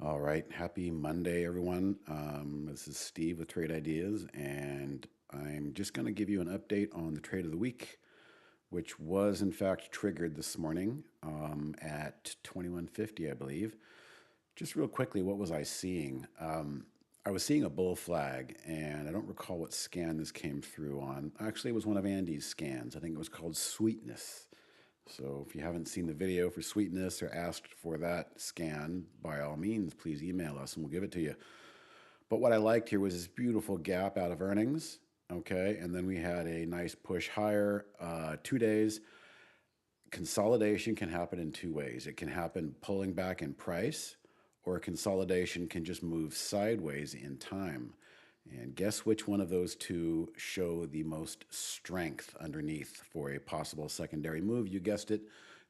All right, happy Monday, everyone. This is Steve with Trade Ideas, and I'm just going to give you an update on the trade of the week, which was in fact triggered this morning at 2150, I believe. Just real quickly, what was I seeing? I was seeing a bull flag, and I don't recall what scan this came through on. Actually, it was one of Andy's scans. I think it was called Sweetness. So if you haven't seen the video for Sweetness or asked for that scan, by all means, please email us and we'll give it to you. But what I liked here was this beautiful gap out of earnings, okay? And then we had a nice push higher, 2 days. Consolidation can happen in two ways. It can happen pulling back in price, or a consolidation can just move sideways in time. And guess which one of those two show the most strength underneath for a possible secondary move? You guessed it,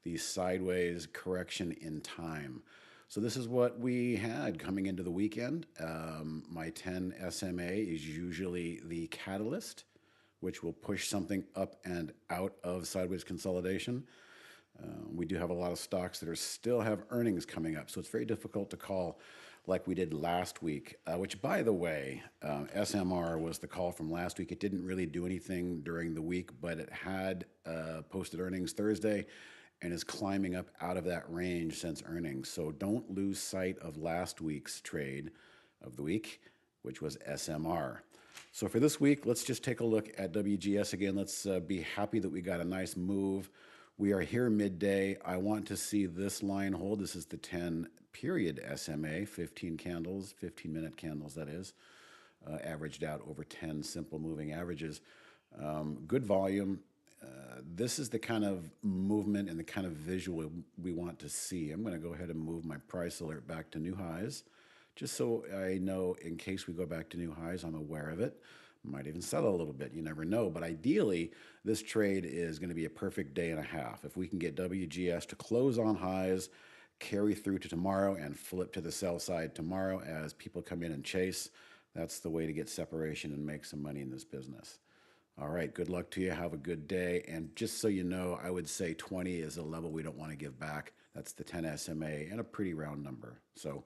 the sideways correction in time. So this is what we had coming into the weekend. My 10 SMA is usually the catalyst, which will push something up and out of sideways consolidation. We do have a lot of stocks that still have earnings coming up, so it's very difficult to call like we did last week, which, by the way, SMR was the call from last week. It didn't really do anything during the week, but it had posted earnings Thursday and is climbing up out of that range since earnings. So don't lose sight of last week's trade of the week, which was SMR. So for this week, let's just take a look at WGS again. Let's be happy that we got a nice move. We are here midday. I want to see this line hold. This is the 10 period SMA, 15 candles, 15-minute candles, that is, averaged out over 10 simple moving averages. Good volume. This is the kind of movement and the kind of visual we want to see. I'm going to go ahead and move my price alert back to new highs, just so I know in case we go back to new highs, I'm aware of it. Might even settle a little bit. You never know. But ideally, this trade is going to be a perfect day and a half. If we can get WGS to close on highs, carry through to tomorrow, and flip to the sell side tomorrow as people come in and chase, that's the way to get separation and make some money in this business. All right, good luck to you. Have a good day. And just so you know, I would say 20 is a level we don't want to give back. That's the 10 SMA and a pretty round number. So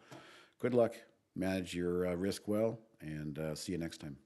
good luck. Manage your risk well, and see you next time.